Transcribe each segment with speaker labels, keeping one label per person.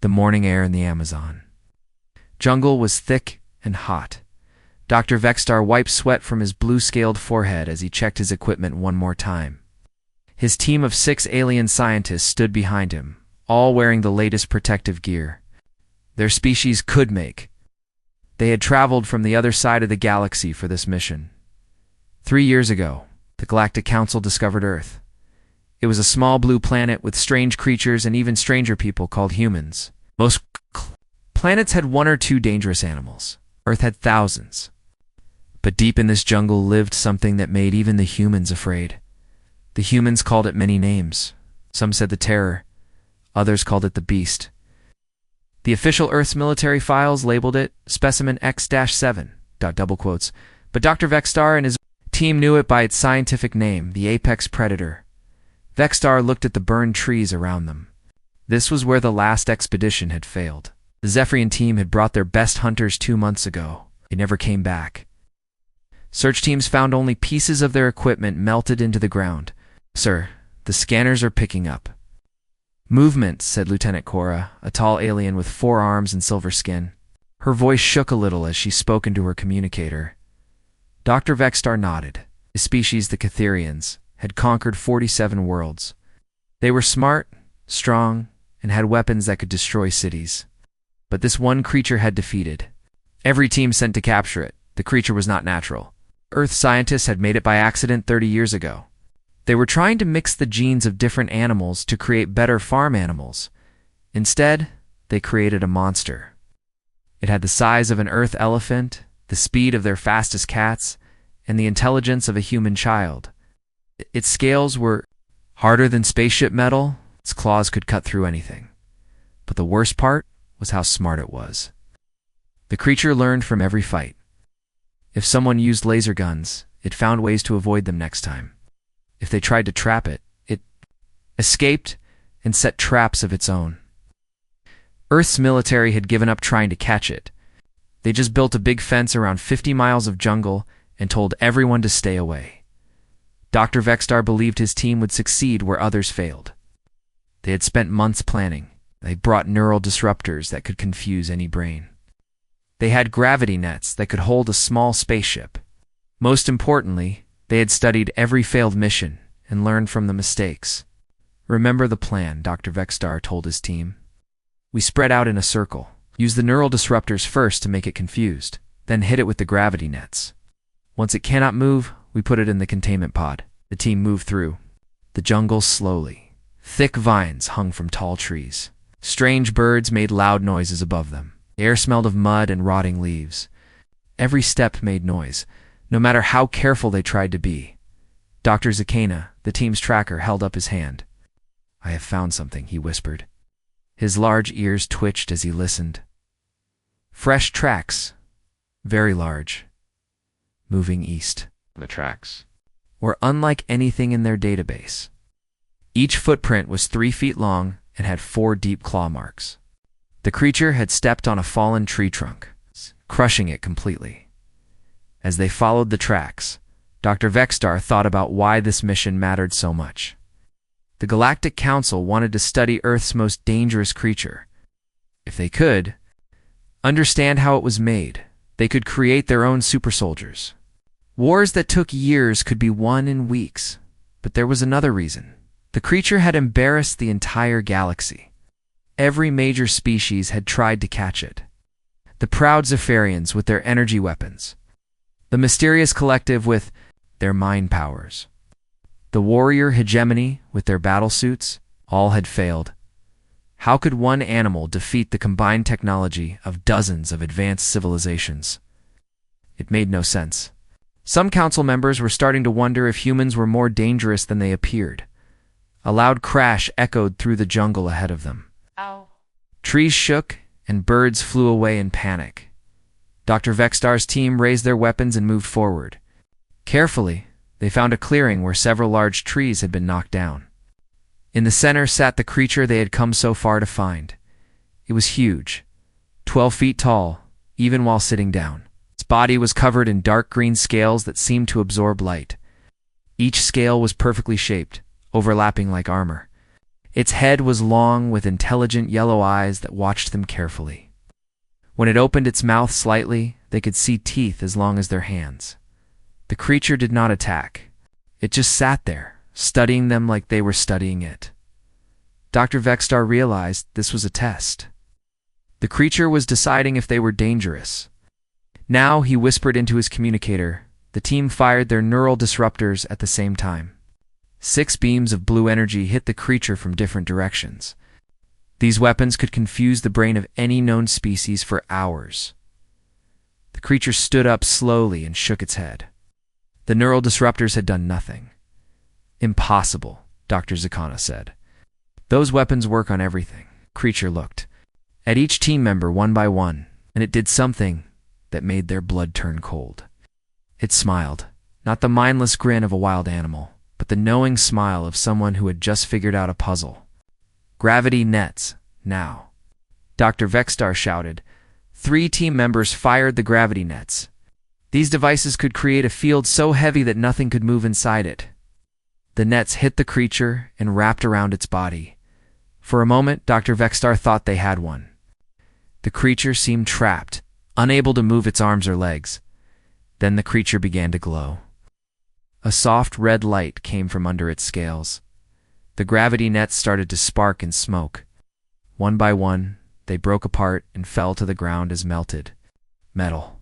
Speaker 1: The morning air in the Amazon jungle was thick and hot. Dr. Vexstar wiped sweat from his blue-scaled forehead as he checked his equipment one more time. His team of 6 alien scientists stood behind him, all wearing the latest protective gear. Their species could make. They had traveled from the other side of the galaxy for this mission. 3 years ago, the Galactic Council discovered Earth. It was a small blue planet with strange creatures and even stranger people called humans. Most planets had 1 or 2 dangerous animals. Earth had thousands. But deep in this jungle lived something that made even the humans afraid. The humans called it many names. Some said the Terror. Others called it the Beast. The official Earth's military files labeled it Specimen X-7, double quotes, but Dr. Vexstar and his team knew it by its scientific name, the apex predator. Vexstar looked at the burned trees around them. This was where the last expedition had failed. The Zephyrian team had brought their best hunters 2 months ago. They never came back. Search teams found only pieces of their equipment melted into the ground. "Sir, the scanners are picking up." "Movement," said Lieutenant Cora, a tall alien with 4 arms and silver skin. Her voice shook a little as she spoke into her communicator. Dr. Vexstar nodded. His species, the Catherians, had conquered 47 worlds. They were smart, strong, and had weapons that could destroy cities. But this one creature had defeated. Every team sent to capture it. The creature was not natural. Earth scientists had made it by accident 30 years ago. They were trying to mix the genes of different animals to create better farm animals. Instead, they created a monster. It had the size of an Earth elephant, the speed of their fastest cats, and the intelligence of a human child. Its scales were harder than spaceship metal. Its claws could cut through anything. But the worst part was how smart it was. The creature learned from every fight. If someone used laser guns, it found ways to avoid them next time. If they tried to trap it, it escaped and set traps of its own. Earth's military had given up trying to catch it. They just built a big fence around 50 miles of jungle and told everyone to stay away. Dr. Vexstar believed his team would succeed where others failed. They had spent months planning. They brought neural disruptors that could confuse any brain. They had gravity nets that could hold a small spaceship. Most importantly, they had studied every failed mission and learned from the mistakes. "Remember the plan," Dr. Vexstar told his team. "We spread out in a circle. Use the neural disruptors first to make it confused, then hit it with the gravity nets. Once it cannot move, we put it in the containment pod." The team moved through the jungle slowly. Thick vines hung from tall trees. Strange birds made loud noises above them. The air smelled of mud and rotting leaves. Every step made noise, no matter how careful they tried to be. Dr. Zakana, the team's tracker, held up his hand. "I have found something," he whispered. His large ears twitched as he listened. Fresh tracks, very large, moving east. The tracks were unlike anything in their database. Each footprint was 3 feet long and had 4 deep claw marks. The creature had stepped on a fallen tree trunk, crushing it completely. As they followed the tracks, Dr. Vexstar thought about why this mission mattered so much. The Galactic Council wanted to study Earth's most dangerous creature. If they could understand how it was made, they could create their own super soldiers. Wars that took years could be won in weeks. But there was another reason. The creature had embarrassed the entire galaxy. Every major species had tried to catch it. The proud Zephyrians with their energy weapons. The mysterious collective with their mind powers. The warrior hegemony with their battle suits. All had failed. How could one animal defeat the combined technology of dozens of advanced civilizations? It made no sense. Some council members were starting to wonder if humans were more dangerous than they appeared. A loud crash echoed through the jungle ahead of them.
Speaker 2: Ow.
Speaker 1: Trees shook and birds flew away in panic. Dr. Vexstar's team raised their weapons and moved forward. Carefully, they found a clearing where several large trees had been knocked down. In the center sat the creature they had come so far to find. It was huge, 12 feet tall, even while sitting down. Its body was covered in dark green scales that seemed to absorb light. Each scale was perfectly shaped, overlapping like armor. Its head was long, with intelligent yellow eyes that watched them carefully. When it opened its mouth slightly, they could see teeth as long as their hands. The creature did not attack. It just sat there, studying them like they were studying it. Dr. Vexstar realized this was a test. The creature was deciding if they were dangerous. Now, he whispered into his communicator. The team fired their neural disruptors at the same time. 6 beams of blue energy hit the creature from different directions. These weapons could confuse the brain of any known species for hours. The creature stood up slowly and shook its head. The neural disruptors had done nothing. Impossible, Dr. Zakana said. Those weapons work on everything. Creature looked at each team member one by one, and it did something that made their blood turn cold. It smiled, not the mindless grin of a wild animal, but the knowing smile of someone who had just figured out a puzzle. Gravity nets, now. Dr. Vexstar shouted. 3 team members fired the gravity nets. These devices could create a field so heavy that nothing could move inside it. The nets hit the creature and wrapped around its body. For a moment, Dr. Vexstar thought they had one. The creature seemed trapped, unable to move its arms or legs. Then the creature began to glow. A soft red light came from under its scales. The gravity nets started to spark and smoke. One by one, they broke apart and fell to the ground as melted metal.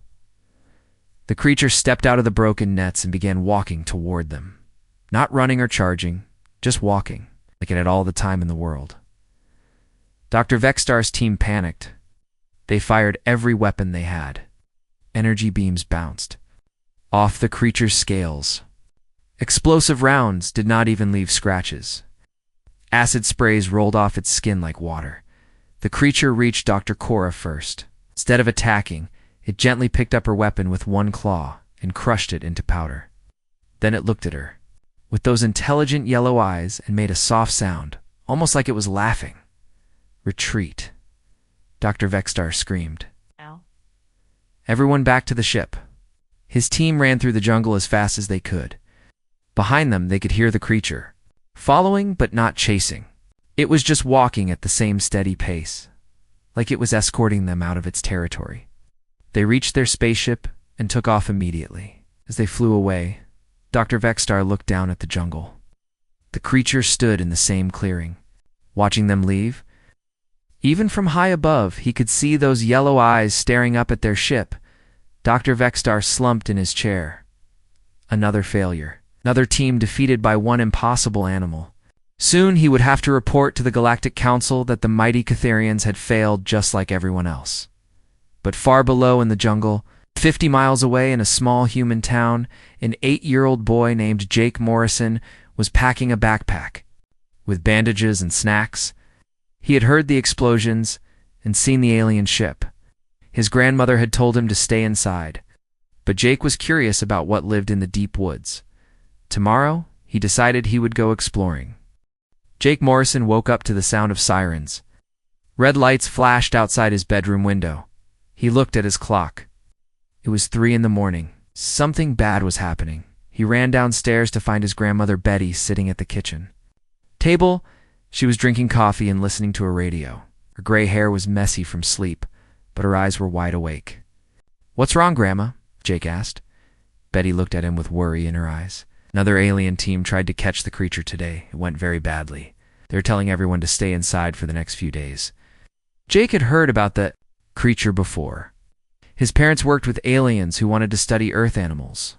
Speaker 1: The creature stepped out of the broken nets and began walking toward them. Not running or charging, just walking, like it had all the time in the world. Dr. Vexstar's team panicked. They fired every weapon they had. Energy beams bounced off the creature's scales. Explosive rounds did not even leave scratches. Acid sprays rolled off its skin like water. The creature reached Dr. Cora first. Instead of attacking, it gently picked up her weapon with one claw and crushed it into powder. Then it looked at her with those intelligent yellow eyes and made a soft sound, almost like it was laughing. Retreat. Dr. Vexstar screamed.
Speaker 2: Ow.
Speaker 1: Everyone back to the ship. His team ran through the jungle as fast as they could. Behind them, they could hear the creature, following but not chasing. It was just walking at the same steady pace, like it was escorting them out of its territory. They reached their spaceship and took off immediately. As they flew away, Dr. Vexstar looked down at the jungle. The creature stood in the same clearing, watching them leave. Even from high above, he could see those yellow eyes staring up at their ship. Dr. Vexstar slumped in his chair. Another failure. Another team defeated by one impossible animal. Soon he would have to report to the Galactic Council that the mighty Catharians had failed just like everyone else. But far below in the jungle, 50 miles away in a small human town, an 8-year-old boy named Jake Morrison was packing a backpack with bandages and snacks. He had heard the explosions and seen the alien ship. His grandmother had told him to stay inside, but Jake was curious about what lived in the deep woods. Tomorrow, he decided he would go exploring. Jake Morrison woke up to the sound of sirens. Red lights flashed outside his bedroom window. He looked at his clock. It was 3 in the morning. Something bad was happening. He ran downstairs to find his grandmother Betty sitting at the kitchen table. She was drinking coffee and listening to a radio. Her gray hair was messy from sleep, but her eyes were wide awake. "What's wrong, Grandma?" Jake asked. Betty looked at him with worry in her eyes. Another alien team tried to catch the creature today. It went very badly. They were telling everyone to stay inside for the next few days. Jake had heard about the creature before. His parents worked with aliens who wanted to study Earth animals.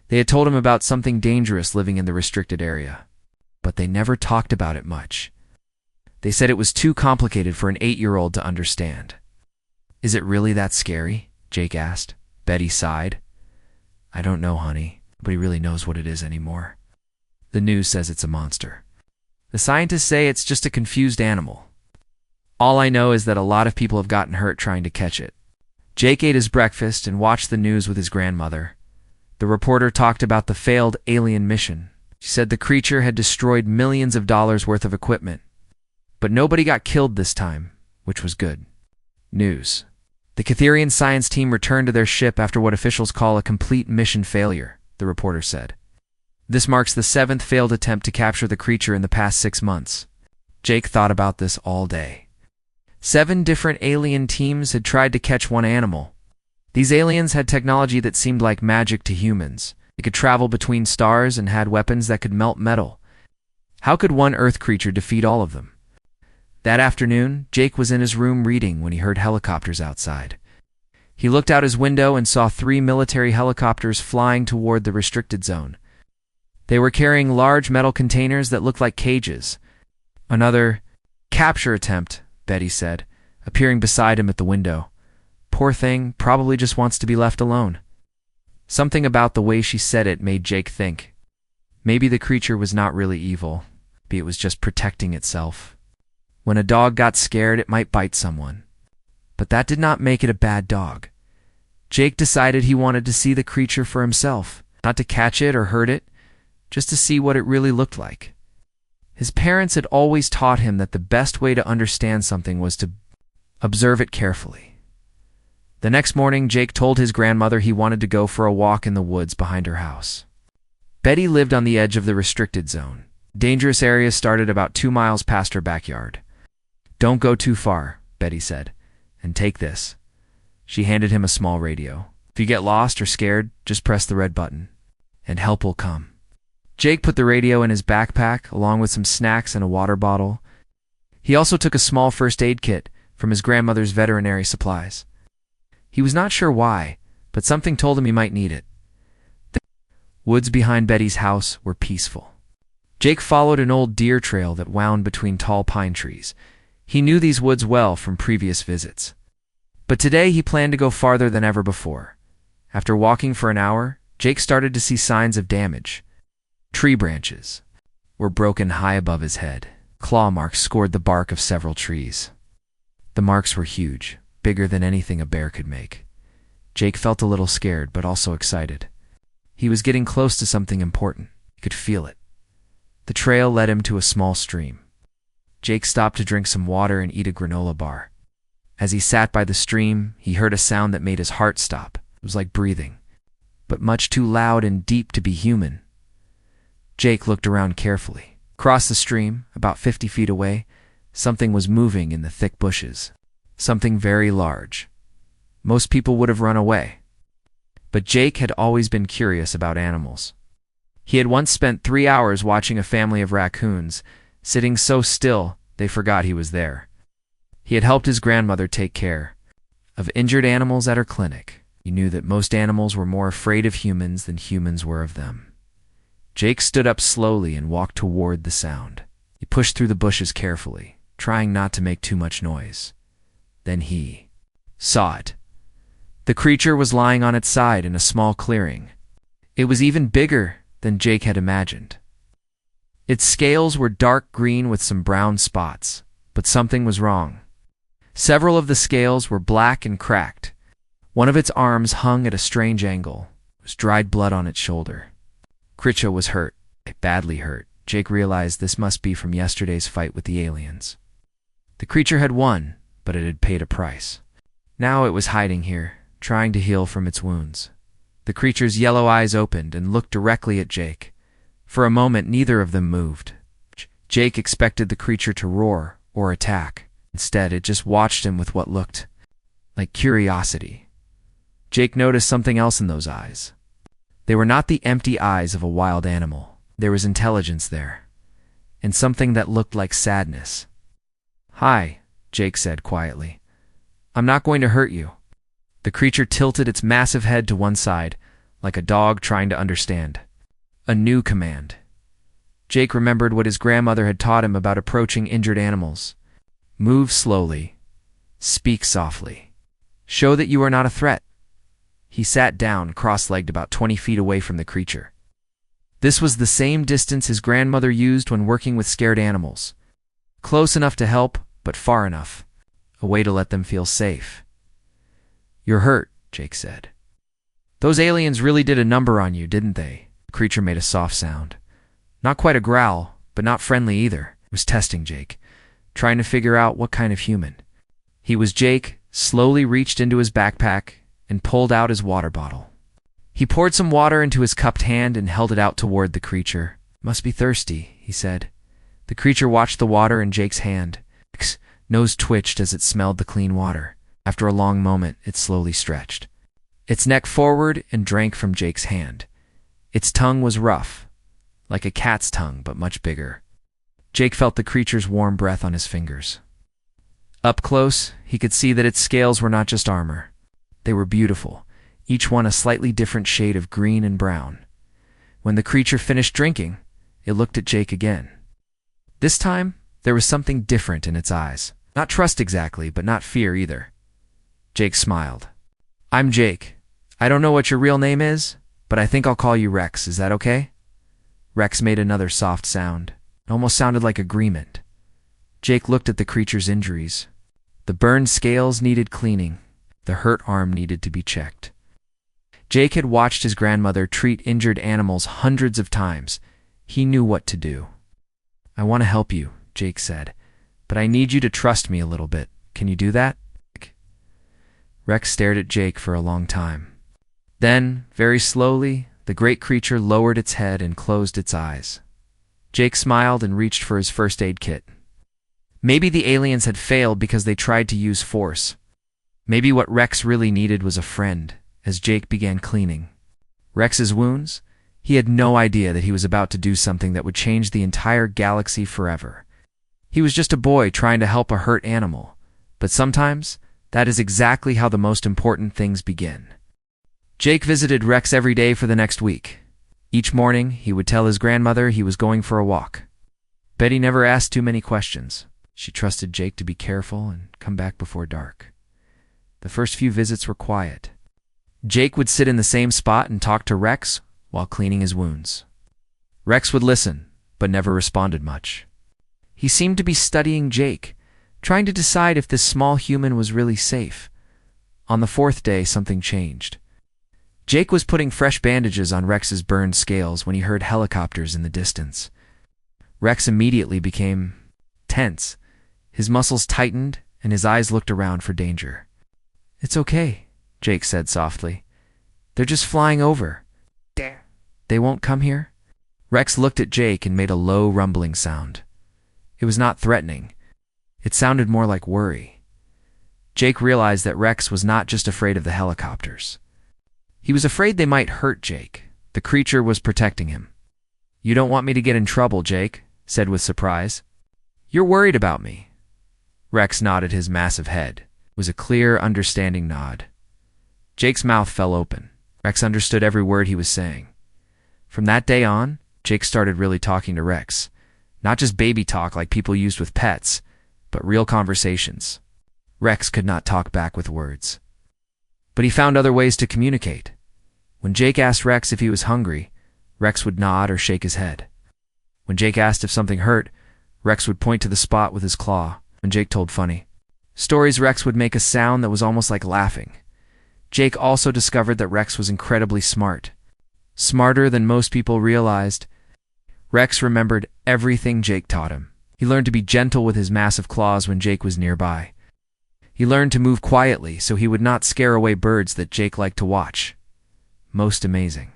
Speaker 1: They had told him about something dangerous living in the restricted area, but they never talked about it much. They said it was too complicated for an 8-year-old to understand. "Is it really that scary?" Jake asked. Betty sighed. "I don't know, honey. Nobody really knows what it is anymore. The news says it's a monster. The scientists say it's just a confused animal. All I know is that a lot of people have gotten hurt trying to catch it." Jake ate his breakfast and watched the news with his grandmother. The reporter talked about the failed alien mission. She said the creature had destroyed millions of dollars worth of equipment. But nobody got killed this time, which was good news. The Catharian science team returned to their ship after what officials call a complete mission failure, the reporter said. This marks the 7th failed attempt to capture the creature in the past 6 months. Jake thought about this all day. 7 different alien teams had tried to catch one animal. These aliens had technology that seemed like magic to humans. They could travel between stars and had weapons that could melt metal. How could one Earth creature defeat all of them? That afternoon, Jake was in his room reading when he heard helicopters outside. He looked out his window and saw 3 military helicopters flying toward the restricted zone. They were carrying large metal containers that looked like cages. "Another capture attempt," Betty said, appearing beside him at the window. "Poor thing, probably just wants to be left alone." Something about the way she said it made Jake think. Maybe the creature was not really evil. Maybe it was just protecting itself. When a dog got scared, it might bite someone. But that did not make it a bad dog. Jake decided he wanted to see the creature for himself, not to catch it or hurt it, just to see what it really looked like. His parents had always taught him that the best way to understand something was to observe it carefully. The next morning, Jake told his grandmother he wanted to go for a walk in the woods behind her house. Betty lived on the edge of the restricted zone. Dangerous areas started about 2 miles past her backyard. "Don't go too far," Betty said. "And take this." She handed him a small radio. "If you get lost or scared, just press the red button, and help will come." Jake put the radio in his backpack, along with some snacks and a water bottle. He also took a small first aid kit from his grandmother's veterinary supplies. He was not sure why, but something told him he might need it. The woods behind Betty's house were peaceful. Jake followed an old deer trail that wound between tall pine trees. He knew these woods well from previous visits. But today he planned to go farther than ever before. After walking for an hour, Jake started to see signs of damage. Tree branches were broken high above his head. Claw marks scored the bark of several trees. The marks were huge, bigger than anything a bear could make. Jake felt a little scared, but also excited. He was getting close to something important. He could feel it. The trail led him to a small stream. Jake stopped to drink some water and eat a granola bar. As he sat by the stream, he heard a sound that made his heart stop. It was like breathing, but much too loud and deep to be human. Jake looked around carefully. Across the stream, about 50 feet away, something was moving in the thick bushes. Something very large. Most people would have run away. But Jake had always been curious about animals. He had once spent 3 hours watching a family of raccoons, sitting so still they forgot he was there. He had helped his grandmother take care of injured animals at her clinic. He knew that most animals were more afraid of humans than humans were of them. Jake stood up slowly and walked toward the sound. He pushed through the bushes carefully, trying not to make too much noise. Then he saw it. The creature was lying on its side in a small clearing. It was even bigger than Jake had imagined. Its scales were dark green with some brown spots, but something was wrong. Several of the scales were black and cracked. One of its arms hung at a strange angle. There was dried blood on its shoulder. Creature was hurt, badly hurt. Jake realized this must be from yesterday's fight with the aliens. The creature had won, but it had paid a price. Now it was hiding here, trying to heal from its wounds. The creature's yellow eyes opened and looked directly at Jake. For a moment, neither of them moved. Jake expected the creature to roar or attack. Instead, it just watched him with what looked like curiosity. Jake noticed something else in those eyes. They were not the empty eyes of a wild animal. There was intelligence there, and something that looked like sadness. "Hi," Jake said quietly. "I'm not going to hurt you." The creature tilted its massive head to one side, like a dog trying to understand. A new command. Jake remembered what his grandmother had taught him about approaching injured animals. Move slowly. Speak softly. Show that you are not a threat. He sat down, cross-legged about 20 feet away from the creature. This was the same distance his grandmother used when working with scared animals. Close enough to help, but far enough. A way to let them feel safe. "You're hurt," Jake said. "Those aliens really did a number on you, didn't they?" The creature made a soft sound. Not quite a growl, but not friendly either. It was testing Jake, trying to figure out what kind of human he was. Jake slowly reached into his backpack and pulled out his water bottle. He poured some water into his cupped hand and held it out toward the creature. "Must be thirsty," he said. The creature watched the water in Jake's hand. Jake's nose twitched as it smelled the clean water. After a long moment, it slowly stretched its neck forward and drank from Jake's hand. Its tongue was rough, like a cat's tongue, but much bigger. Jake felt the creature's warm breath on his fingers. Up close, he could see that its scales were not just armor. They were beautiful, each one a slightly different shade of green and brown. When the creature finished drinking, it looked at Jake again. This time, there was something different in its eyes. Not trust exactly, but not fear either. Jake smiled. "I'm Jake. I don't know what your real name is, but I think I'll call you Rex. Is that okay?" Rex made another soft sound. It almost sounded like agreement. Jake looked at the creature's injuries. The burned scales needed cleaning. The hurt arm needed to be checked. Jake had watched his grandmother treat injured animals hundreds of times. He knew what to do. "I want to help you," Jake said, "but I need you to trust me a little bit. Can you do that?" Rex stared at Jake for a long time. Then, very slowly, the great creature lowered its head and closed its eyes. Jake smiled and reached for his first aid kit. Maybe the aliens had failed because they tried to use force. Maybe what Rex really needed was a friend, as Jake began cleaning Rex's wounds. He had no idea that he was about to do something that would change the entire galaxy forever. He was just a boy trying to help a hurt animal, but sometimes that is exactly how the most important things begin. Jake visited Rex every day for the next week. Each morning, he would tell his grandmother he was going for a walk. Betty never asked too many questions. She trusted Jake to be careful and come back before dark. The first few visits were quiet. Jake would sit in the same spot and talk to Rex while cleaning his wounds. Rex would listen, but never responded much. He seemed to be studying Jake, trying to decide if this small human was really safe. On the fourth day, something changed. Jake was putting fresh bandages on Rex's burned scales when he heard helicopters in the distance. Rex immediately became tense. His muscles tightened, and his eyes looked around for danger. "It's okay," Jake said softly. "They're just flying over. They won't come here?" Rex looked at Jake and made a low rumbling sound. It was not threatening. It sounded more like worry. Jake realized that Rex was not just afraid of the helicopters. He was afraid they might hurt Jake. The creature was protecting him. "You don't want me to get in trouble," Jake said with surprise. "You're worried about me." Rex nodded his massive head. It was a clear, understanding nod. Jake's mouth fell open. Rex understood every word he was saying. From that day on, Jake started really talking to Rex. Not just baby talk like people used with pets, but real conversations. Rex could not talk back with words. But he found other ways to communicate. When Jake asked Rex if he was hungry, Rex would nod or shake his head. When Jake asked if something hurt, Rex would point to the spot with his claw. When Jake told funny stories, Rex would make a sound that was almost like laughing. Jake also discovered that Rex was incredibly smart. Smarter than most people realized. Rex remembered everything Jake taught him. He learned to be gentle with his massive claws when Jake was nearby. He learned to move quietly so he would not scare away birds that Jake liked to watch. Most amazing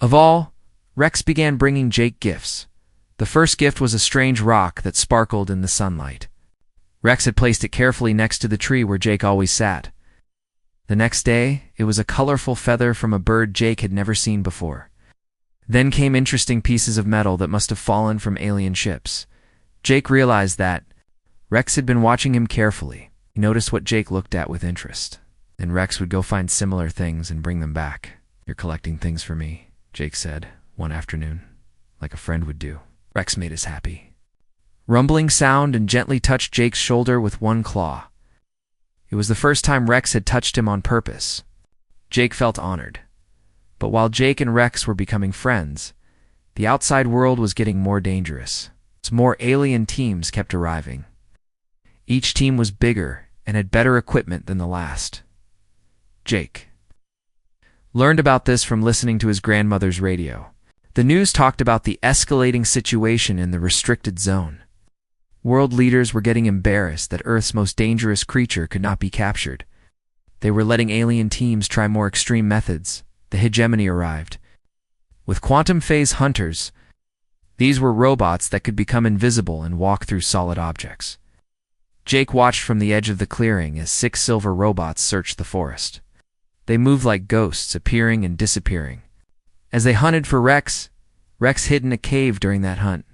Speaker 1: of all, Rex began bringing Jake gifts. The first gift was a strange rock that sparkled in the sunlight. Rex had placed it carefully next to the tree where Jake always sat. The next day, it was a colorful feather from a bird Jake had never seen before. Then came interesting pieces of metal that must have fallen from alien ships. Jake realized that Rex had been watching him carefully. He noticed what Jake looked at with interest. Then Rex would go find similar things and bring them back. "You're collecting things for me," Jake said one afternoon, like a friend would do. Rex made us happy. Rumbling sound and gently touched Jake's shoulder with one claw. It was the first time Rex had touched him on purpose. Jake felt honored. But while Jake and Rex were becoming friends, the outside world was getting more dangerous. More alien teams kept arriving. Each team was bigger and had better equipment than the last. Jake learned about this from listening to his grandmother's radio. The news talked about the escalating situation in the restricted zone. World leaders were getting embarrassed that Earth's most dangerous creature could not be captured. They were letting alien teams try more extreme methods. The hegemony arrived. With quantum phase hunters, These were robots that could become invisible and walk through solid objects. Jake watched from the edge of the clearing as 6 silver robots searched the forest. They moved like ghosts, appearing and disappearing. As they hunted for Rex, Rex hid in a cave during that hunt.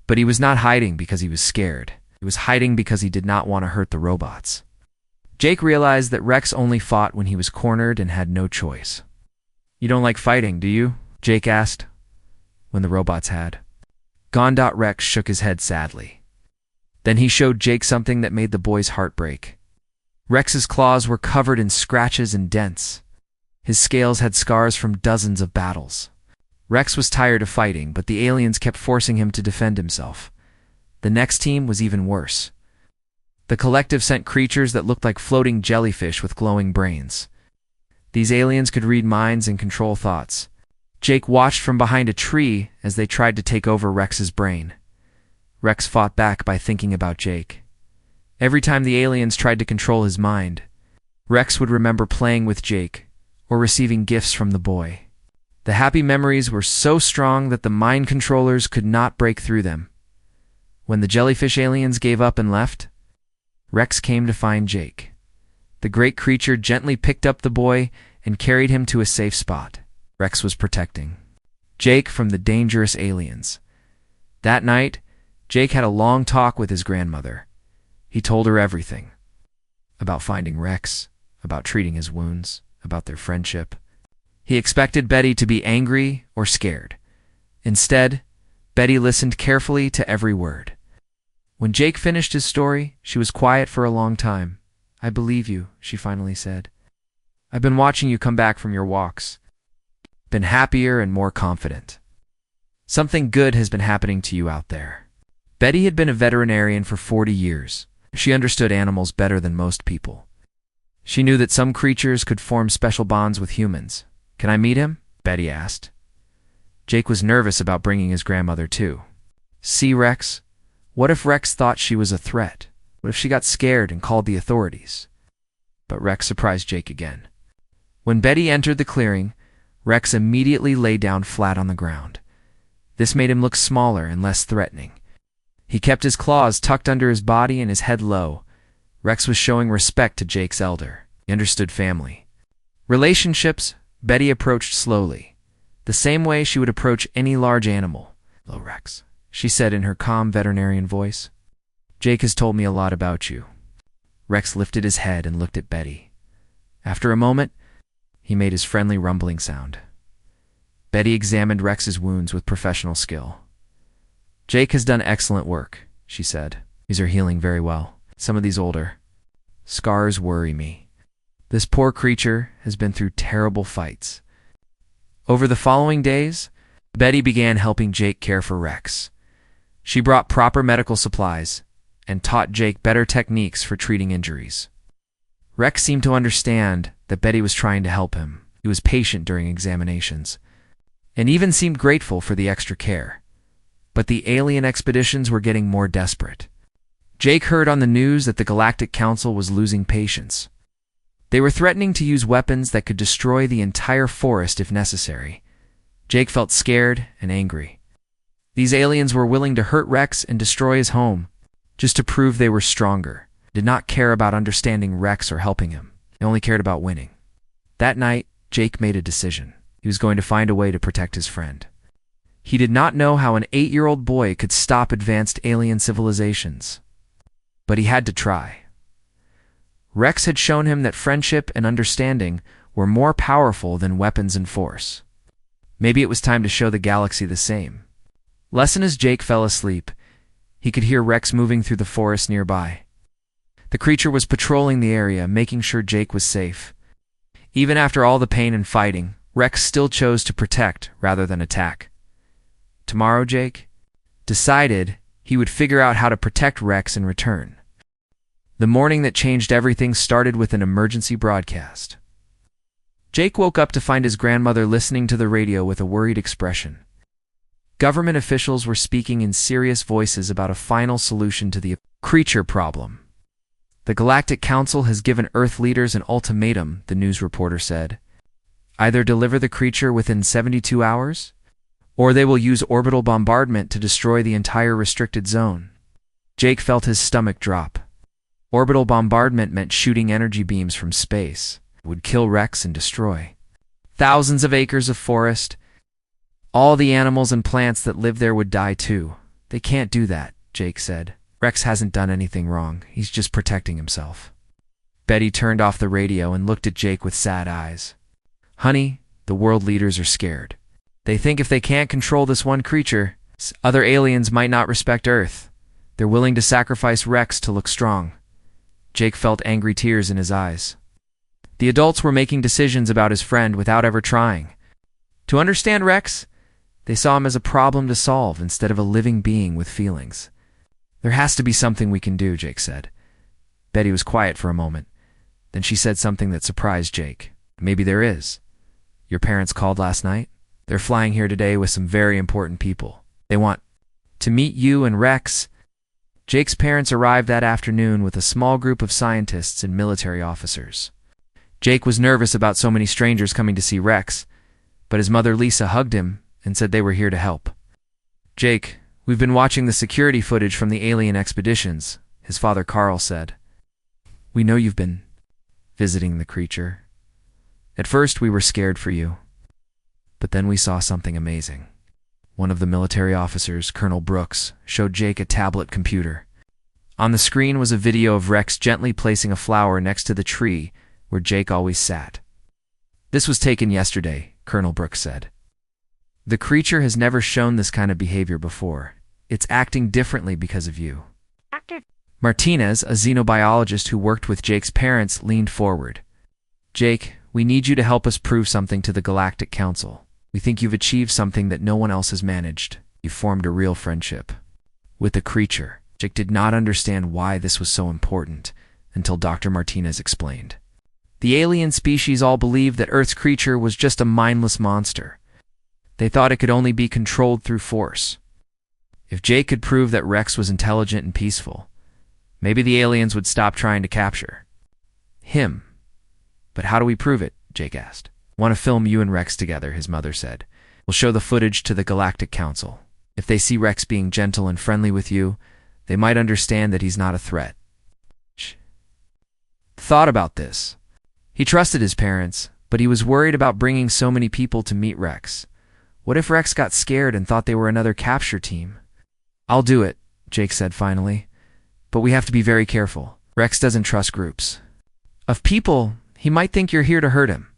Speaker 1: But he was not hiding because he was scared. He was hiding because he did not want to hurt the robots. Jake realized that Rex only fought when he was cornered and had no choice. "You don't like fighting, do you?" Jake asked, when the robots had. Rex shook his head sadly. Then he showed Jake something that made the boy's heart break. Rex's claws were covered in scratches and dents. His scales had scars from dozens of battles. Rex was tired of fighting, but the aliens kept forcing him to defend himself. The next team was even worse. The collective sent creatures that looked like floating jellyfish with glowing brains. These aliens could read minds and control thoughts. Jake watched from behind a tree as they tried to take over Rex's brain. Rex fought back by thinking about Jake. Every time the aliens tried to control his mind, Rex would remember playing with Jake or receiving gifts from the boy. The happy memories were so strong that the mind controllers could not break through them. When the jellyfish aliens gave up and left, Rex came to find Jake. The great creature gently picked up the boy and carried him to a safe spot. Rex was protecting Jake from the dangerous aliens. That night, Jake had a long talk with his grandmother. He told her everything. About finding Rex, about treating his wounds, about their friendship. He expected Betty to be angry or scared. Instead, Betty listened carefully to every word. When Jake finished his story, she was quiet for a long time. "I believe you," she finally said. "I've been watching you come back from your walks. Been happier and more confident. Something good has been happening to you out there." Betty had been a veterinarian for 40 years. She understood animals better than most people. She knew that some creatures could form special bonds with humans. "Can I meet him?" Betty asked. Jake was nervous about bringing his grandmother too. "See, Rex? What if Rex thought she was a threat? What if she got scared and called the authorities?" But Rex surprised Jake again. When Betty entered the clearing, Rex immediately lay down flat on the ground. This made him look smaller and less threatening. He kept his claws tucked under his body and his head low. Rex was showing respect to Jake's elder. He understood family. Relationships, Betty approached slowly, the same way she would approach any large animal. "Hello, Rex," she said in her calm veterinarian voice. "Jake has told me a lot about you." Rex lifted his head and looked at Betty. After a moment, he made his friendly rumbling sound. Betty examined Rex's wounds with professional skill. "Jake has done excellent work," she said. "These are healing very well. Some of these older scars worry me. This poor creature has been through terrible fights." Over the following days, Betty began helping Jake care for Rex. She brought proper medical supplies and taught Jake better techniques for treating injuries. Rex seemed to understand that Betty was trying to help him. He was patient during examinations, and even seemed grateful for the extra care. But the alien expeditions were getting more desperate. Jake heard on the news that the Galactic Council was losing patience. They were threatening to use weapons that could destroy the entire forest if necessary. Jake felt scared and angry. These aliens were willing to hurt Rex and destroy his home, just to prove they were stronger. Did not care about understanding Rex or helping him. They only cared about winning. That night, Jake made a decision. He was going to find a way to protect his friend. He did not know how an 8-year-old boy could stop advanced alien civilizations, but he had to try. Rex had shown him that friendship and understanding were more powerful than weapons and force. Maybe it was time to show the galaxy the same. Lesson as Jake fell asleep, he could hear Rex moving through the forest nearby. The creature was patrolling the area, making sure Jake was safe. Even after all the pain and fighting, Rex still chose to protect rather than attack. Tomorrow, Jake decided he would figure out how to protect Rex in return. The morning that changed everything started with an emergency broadcast. Jake woke up to find his grandmother listening to the radio with a worried expression. Government officials were speaking in serious voices about a final solution to the creature problem. "The Galactic Council has given Earth leaders an ultimatum," the news reporter said. "Either deliver the creature within 72 hours, or they will use orbital bombardment to destroy the entire restricted zone. Jake felt his stomach drop. Orbital bombardment meant shooting energy beams from space. It would kill Rex and destroy thousands of acres of forest. All the animals and plants that live there would die too. They can't do that, Jake said. Rex hasn't done anything wrong. He's just protecting himself. Betty turned off the radio and looked at Jake with sad eyes. Honey, the world leaders are scared. They think if they can't control this one creature, other aliens might not respect Earth. They're willing to sacrifice Rex to look strong. Jake felt angry tears in his eyes. The adults were making decisions about his friend without ever trying. To understand Rex, they saw him as a problem to solve instead of a living being with feelings. There has to be something we can do, Jake said. Betty was quiet for a moment. Then she said something that surprised Jake. Maybe there is. Your parents called last night? They're flying here today with some very important people. They want to meet you and Rex. Jake's parents arrived that afternoon with a small group of scientists and military officers. Jake was nervous about so many strangers coming to see Rex, but his mother Lisa hugged him and said they were here to help. Jake, we've been watching the security footage from the alien expeditions, his father Carl said. We know you've been visiting the creature. At first we were scared for you, but then we saw something amazing. One of the military officers, Colonel Brooks, showed Jake a tablet computer. On the screen was a video of Rex gently placing a flower next to the tree where Jake always sat. This was taken yesterday, Colonel Brooks said. The creature has never shown this kind of behavior before. It's acting differently because of you. Martinez, a xenobiologist who worked with Jake's parents, leaned forward. Jake, we need you to help us prove something to the Galactic Council. We think you've achieved something that no one else has managed. You formed a real friendship with the creature. Jake did not understand why this was so important until Dr. Martinez explained. The alien species all believed that Earth's creature was just a mindless monster. They thought it could only be controlled through force. If Jake could prove that Rex was intelligent and peaceful, maybe the aliens would stop trying to capture him. But how do we prove it? Jake asked. Want to film you and Rex together, his mother said. We'll show the footage to the Galactic Council. If they see Rex being gentle and friendly with you, they might understand that he's not a threat. Thought about this. He trusted his parents, but he was worried about bringing so many people to meet Rex. What if Rex got scared and thought they were another capture team? I'll do it, Jake said finally. But we have to be very careful. Rex doesn't trust groups of people. He might think you're here to hurt him.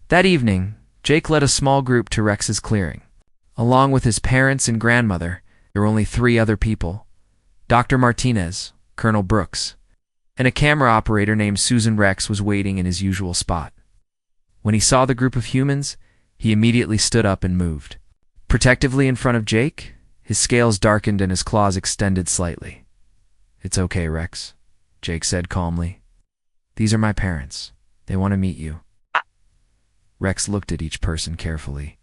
Speaker 1: That evening, Jake led a small group to Rex's clearing. Along with his parents and grandmother, there were only 3 other people. Dr. Martinez, Colonel Brooks, and a camera operator named Susan. Rex was waiting in his usual spot. When he saw the group of humans, he immediately stood up and moved. Protectively in front of Jake, his scales darkened and his claws extended slightly. It's okay, Rex, Jake said calmly. These are my parents. They want to meet you. Rex looked at each person carefully.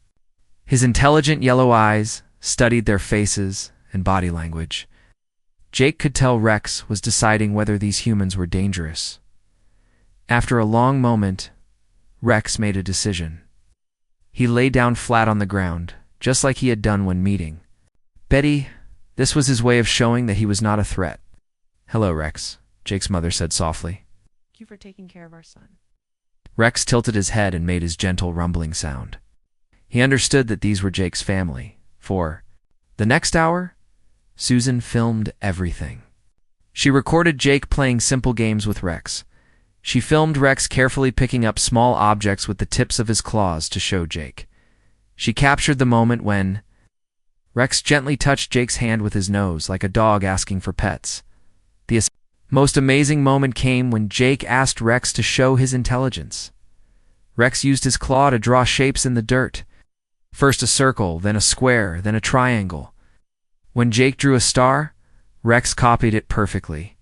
Speaker 1: His intelligent yellow eyes studied their faces and body language. Jake could tell Rex was deciding whether these humans were dangerous. After a long moment, Rex made a decision. He lay down flat on the ground, just like he had done when meeting Betty. This was his way of showing that he was not a threat. Hello, Rex, Jake's mother said softly.
Speaker 2: Thank you for taking care of our son.
Speaker 1: Rex tilted his head and made his gentle rumbling sound. He understood that these were Jake's family. For the next hour, Susan filmed everything. She recorded Jake playing simple games with Rex. She filmed Rex carefully picking up small objects with the tips of his claws to show Jake. She captured the moment when Rex gently touched Jake's hand with his nose, like a dog asking for pets. The most amazing moment came when Jake asked Rex to show his intelligence. Rex used his claw to draw shapes in the dirt. First a circle, then a square, then a triangle. When Jake drew a star, Rex copied it perfectly.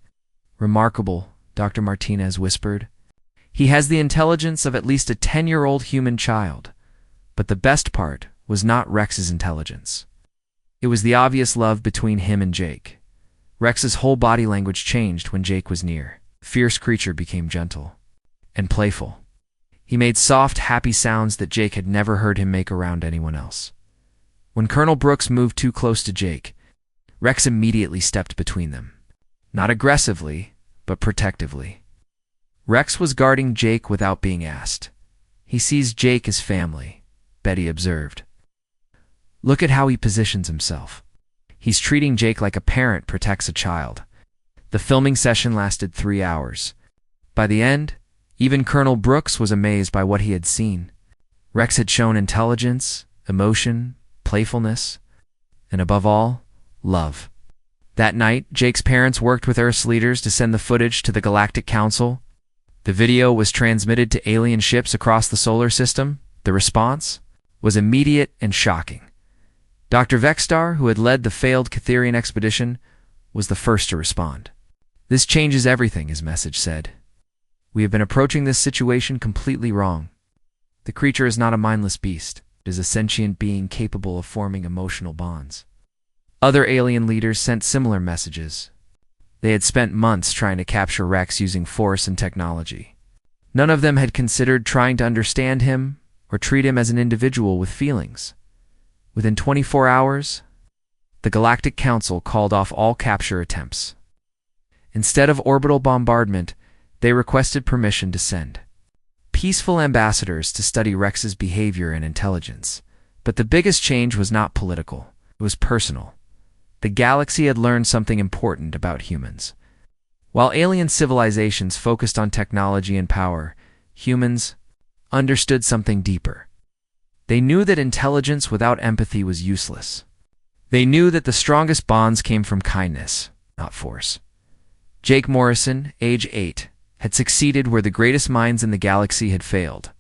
Speaker 1: Remarkable, Dr. Martinez whispered. He has the intelligence of at least a 10-year-old human child. But the best part was not Rex's intelligence. It was the obvious love between him and Jake. Rex's whole body language changed when Jake was near. The fierce creature became gentle and playful. He made soft, happy sounds that Jake had never heard him make around anyone else. When Colonel Brooks moved too close to Jake, Rex immediately stepped between them. Not aggressively, but protectively. Rex was guarding Jake without being asked. He sees Jake as family, Betty observed. Look at how he positions himself. He's treating Jake like a parent protects a child. The filming session lasted 3 hours. By the end, even Colonel Brooks was amazed by what he had seen. Rex had shown intelligence, emotion, playfulness, and above all, love. That night, Jake's parents worked with Earth's leaders to send the footage to the Galactic Council. The video was transmitted to alien ships across the solar system. The response was immediate and shocking. Dr. Vexstar, who had led the failed Catherian expedition, was the first to respond. "This changes everything," his message said. "We have been approaching this situation completely wrong. The creature is not a mindless beast. It is a sentient being capable of forming emotional bonds." Other alien leaders sent similar messages. They had spent months trying to capture Rex using force and technology. None of them had considered trying to understand him or treat him as an individual with feelings. Within 24 hours, the Galactic Council called off all capture attempts. Instead of orbital bombardment, they requested permission to send peaceful ambassadors to study Rex's behavior and intelligence. But the biggest change was not political, it was personal. The galaxy had learned something important about humans. While alien civilizations focused on technology and power, humans understood something deeper. They knew that intelligence without empathy was useless. They knew that the strongest bonds came from kindness, not force. Jake Morrison, age 8, had succeeded where the greatest minds in the galaxy had failed.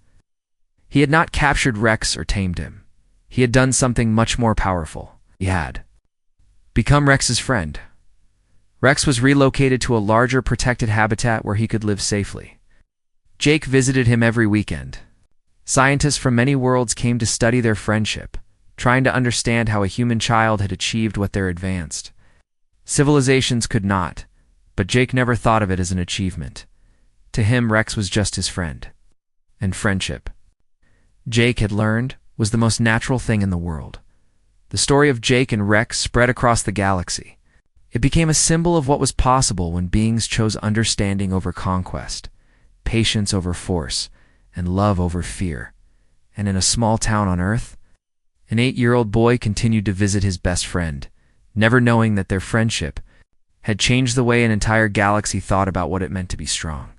Speaker 1: He had not captured Rex or tamed him. He had done something much more powerful. He had become Rex's friend. Rex was relocated to a larger protected habitat where he could live safely. Jake visited him every weekend. Scientists from many worlds came to study their friendship, trying to understand how a human child had achieved what their advanced civilizations could not, but Jake never thought of it as an achievement. To him, Rex was just his friend. And friendship, Jake had learned, was the most natural thing in the world. The story of Jake and Rex spread across the galaxy. It became a symbol of what was possible when beings chose understanding over conquest, patience over force, and love over fear. And in a small town on Earth, an 8-year-old boy continued to visit his best friend, never knowing that their friendship had changed the way an entire galaxy thought about what it meant to be strong.